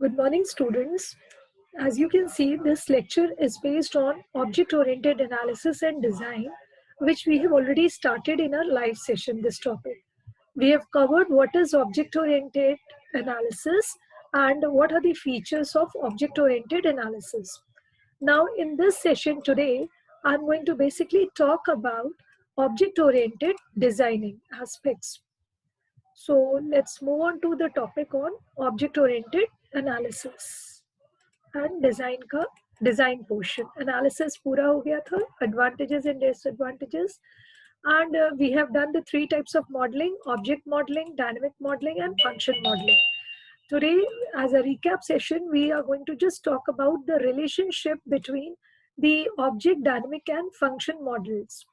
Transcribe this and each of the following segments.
Good morning, students. As you can see, this lecture is based on object-oriented analysis and design, which we have already started in our live session, this topic. We have covered what is object-oriented analysis and what are the features of object-oriented analysis. Now, in this session today, I'm going to basically talk about object-oriented designing aspects. So let's move on to the topic on object-oriented analysis and design portion. Analysis पूरा हो गया था, advantages and disadvantages, and we have done the three types of modeling: object modeling, dynamic modeling, and function modeling. Today, as a recap session, we are going to just talk about the relationship between the object, dynamic, and function models.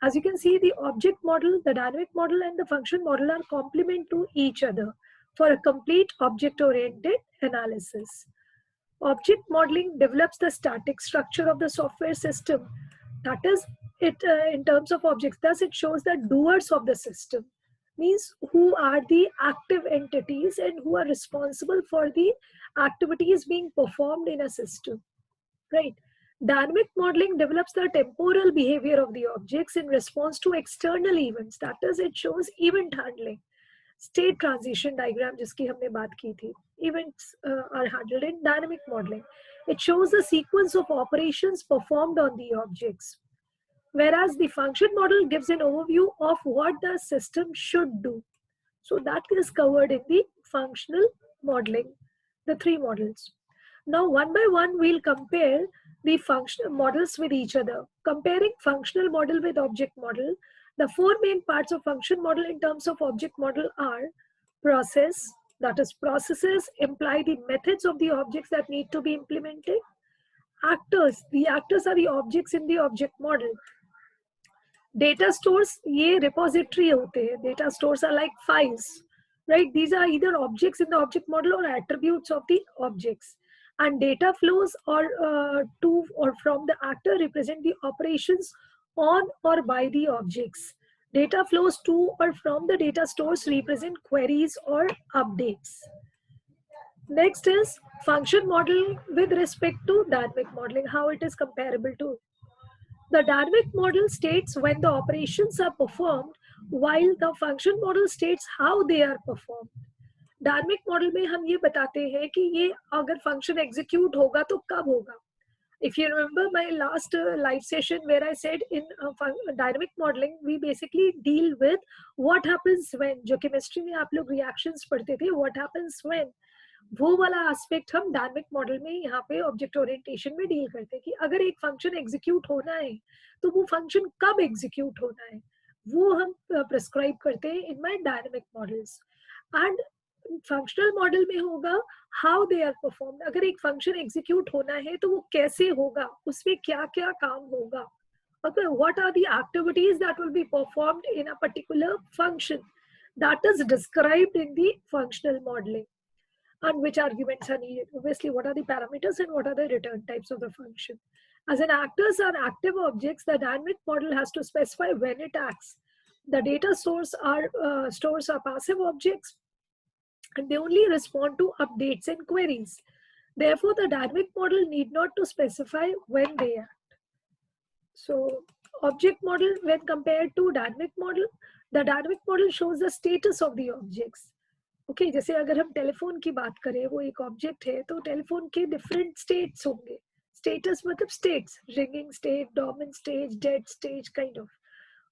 As you can see, the object model, the dynamic model, and the function model are complement to each other for a complete object-oriented analysis. Object modeling develops the static structure of the software system. That is, it in terms of objects, thus it shows the doers of the system. Means who are the active entities and who are responsible for the activities being performed in a system, right? Dynamic modeling develops the temporal behavior of the objects in response to external events. That is, it shows event handling. State transition diagram जिसकी हमने बात की थी. Events are handled in dynamic modeling. It shows the sequence of operations performed on the objects. Whereas the function model gives an overview of what the system should do. So that is covered in the functional modeling, the three models. Now, one by one, we'll compare the functional models with each other. Comparing functional model with object model, the four main parts of function model in terms of object model are process, that is processes imply the methods of the objects that need to be implemented. Actors, the actors are the objects in the object model. Data stores, ये repository होते हैं. Data stores are like files, right? These are either objects in the object model or attributes of the objects. And data flows or to or from the actor represent the operations on or by the objects. Data flows to or from the data stores represent queries or updates. Next is function model with respect to dynamic modeling, how it is comparable to. The dynamic model states when the operations are performed, while the function model states how they are performed. Dynamic model में हम ये बताते हैं कि ये अगर function execute होगा तो कब होगा. If you remember my last live session where I said in dynamic modeling, we basically deal with what happens when, जो chemistry में आप लोग reactions पढ़ते थे, what happens when. वो वाला एस्पेक्ट हम डायनेमिक मॉडल में यहाँ पे ऑब्जेक्ट ओरिएंटेशन में डील करते हैं कि अगर एक फंक्शन एग्जीक्यूट होना है तो वो फंक्शन कब एग्जीक्यूट होना है वो हम प्रिस्क्राइब करते हैं in my dynamic models. And functional model में होगा हाउ दे आर परफॉर्म्ड. अगर एक फंक्शन एग्जीक्यूट होना है तो वो कैसे होगा, उसमें क्या क्या काम होगा. Okay, what are the activities that will be performed in a particular function? That is described in the functional modeling. And which arguments are needed. Obviously, what are the parameters and what are the return types of the function. As an actors are active objects, the dynamic model has to specify when it acts. The data stores are passive objects and they only respond to updates and queries. Therefore, the dynamic model need not to specify when they act. So, object model when compared to dynamic model, the dynamic model shows the status of the objects. Okay जैसे अगर हम telephone की बात करें, वो एक object है तो टेलीफोन के डिफरेंट स्टेट्स होंगे. स्टेटस मतलब states, ringing state, dormant stage, dead stage kind of.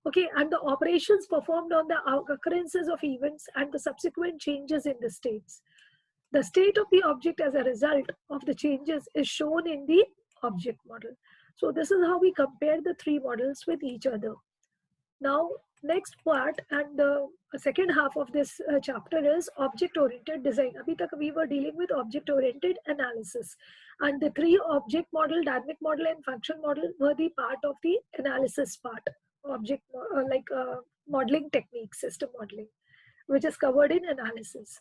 Okay, and the operations performed on the occurrences of events and the subsequent changes in the states. The state of the object as a result of the changes is shown in the object model. So this is how we compare the three models with each other. Now, next part and the second half of this chapter is object-oriented design. Abhi tak we were dealing with object-oriented analysis, and the three object model, dynamic model, and function model were the part of the analysis part. Object modeling technique, system modeling, which is covered in analysis.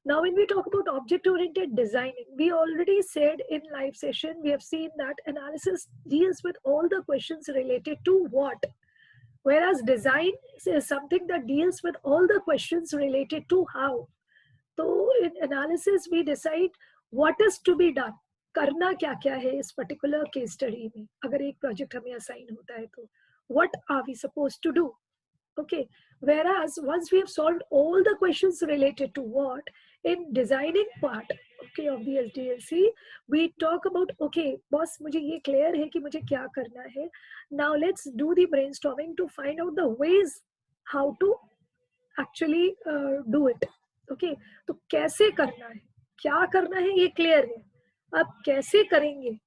Now, when we talk about object-oriented designing, we already said in live session, we have seen that analysis deals with all the questions related to what. Whereas design is something that deals with all the questions related to how. So in analysis, we decide what is to be done, करना क्या क्या है इस particular case study में, अगर एक project हमें assign होता है तो what are we suppose to do. Okay, whereas once we have solved all the questions related to what, in designing part, okay, of the SDLC, we talk about, okay boss मुझे ये clear है कि मुझे क्या करना है. Now let's do the brainstorming to find out the ways how to actually do it. Okay, तो कैसे करना है, क्या करना है ये clear है, अब कैसे करेंगे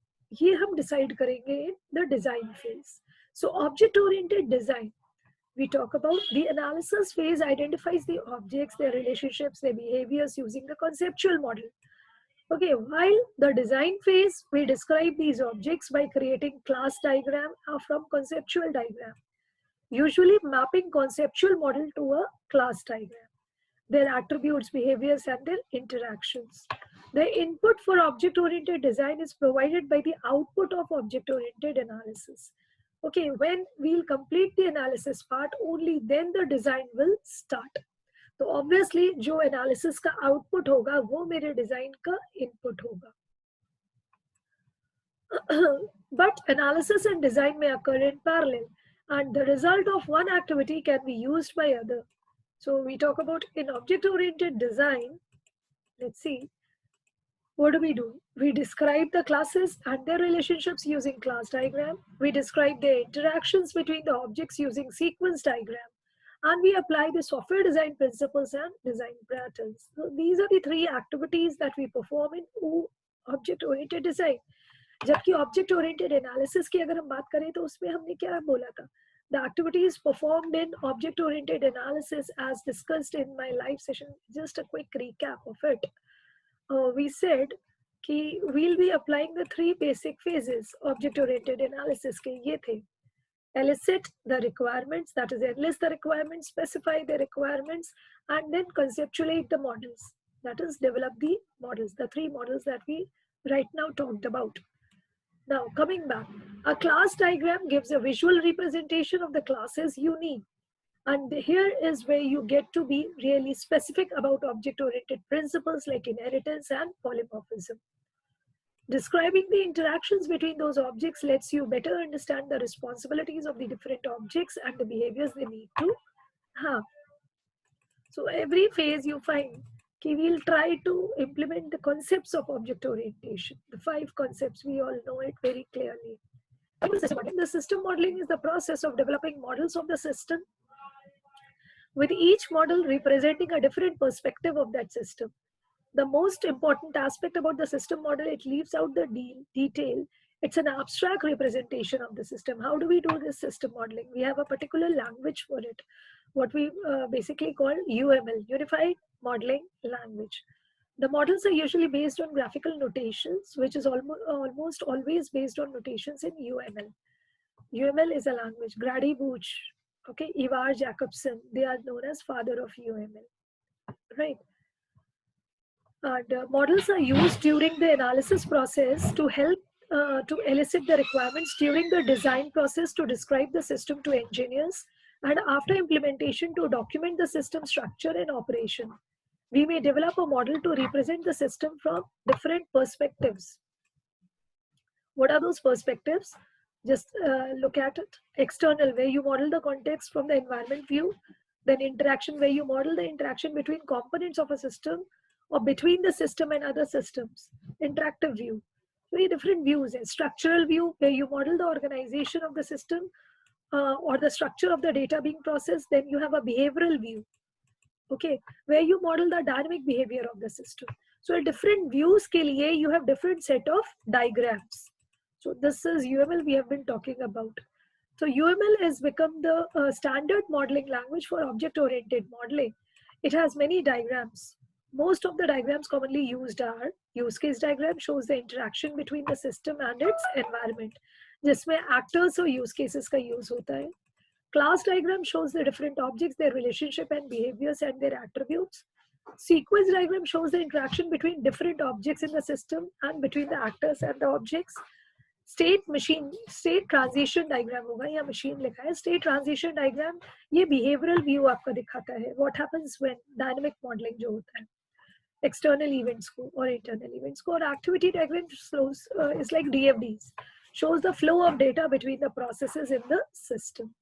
ये हम decide करेंगे in the design phase. So object oriented design, we talk about the analysis phase identifies the objects, their relationships, their behaviors using the conceptual model. Okay, while the design phase, we describe these objects by creating class diagram from conceptual diagram, usually mapping conceptual model to a class diagram, their attributes, behaviors, and their interactions. The input for object-oriented design is provided by the output of object-oriented analysis. Okay, when we'll complete the analysis part, only then the design will start. तो obviously जो analysis का output होगा वो मेरे design का input होगा. But analysis and design may occur in parallel, and the result of one activity can be used by other. So we talk about in object-oriented design. Let's see. What do? We describe the classes and their relationships using class diagram. We describe their interactions between the objects using sequence diagram. And we apply the software design principles and design patterns. So these are the three activities that we perform in object-oriented design. जबकि object oriented analysis की अगर हम बात करें तो उसमें हमने क्या बोला था, the activities performed in object oriented analysis as discussed in my live session. Just a quick recap of it. We said कि we'll be applying the three basic phases object oriented analysis के ये थे. Elicit the requirements, that is enlist the requirements, specify the requirements, and then conceptualize the models, that is develop the models, the three models that we right now talked about. Now, coming back, a class diagram gives a visual representation of the classes you need. And here is where you get to be really specific about object-oriented principles like inheritance and polymorphism. Describing the interactions between those objects lets you better understand the responsibilities of the different objects and the behaviors they need to have. So every phase you find, we'll try to implement the concepts of object orientation. The 5 concepts, we all know it very clearly. The system modeling is the process of developing models of the system, with each model representing a different perspective of that system. The most important aspect about the system model, it leaves out the detail. It's an abstract representation of the system. How do we do this system modeling? We have a particular language for it, what we basically call UML, Unified Modeling Language. The models are usually based on graphical notations, which is almost always based on notations in UML. UML is a language. Grady Booch, okay, Ivar Jacobson, they are known as father of UML, right? And models are used during the analysis process to help to elicit the requirements during the design process, to describe the system to engineers, and after implementation to document the system structure and operation. We may develop a model to represent the system from different perspectives. What are those perspectives? Just look at it. External, where you model the context from the environment view. Then interaction, where you model the interaction between components of a system or between the system and other systems. Interactive view, very different views. And structural view, where you model the organization of the system or the structure of the data being processed. Then you have a behavioral view, okay, where you model the dynamic behavior of the system. So different views ke liye you have different set of diagrams. So this is UML we have been talking about. So UML has become the standard modeling language for object-oriented modeling. It has many diagrams. Most of the diagrams commonly used are use case diagram, shows the interaction between the system and its environment, जिसमें actors और use cases का use होता है. Class diagram shows the different objects, their relationship and behaviors and their attributes. Sequence diagram shows the interaction between different objects in the system and between the actors and the objects. State transition diagram होगा या machine लिखा है. State transition diagram ये behavioral view आपका दिखाता है. What happens when dynamic modeling जो होता है. external event score or internal event score. Activity diagram shows is like DFDs, shows the flow of data between the processes in the system.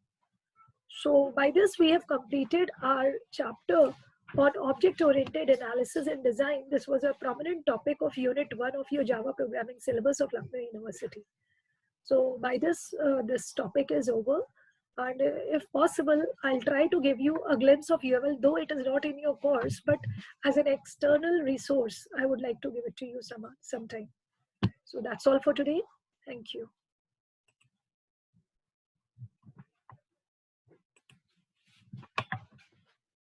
So by this we have completed our chapter on object-oriented analysis and design. This was a prominent topic of Unit 1 of your Java programming syllabus of Lucknow University. So by this, this topic is over. And if possible, I'll try to give you a glimpse of UML, though it is not in your course, but as an external resource, I would like to give it to you sometime. So that's all for today. Thank you.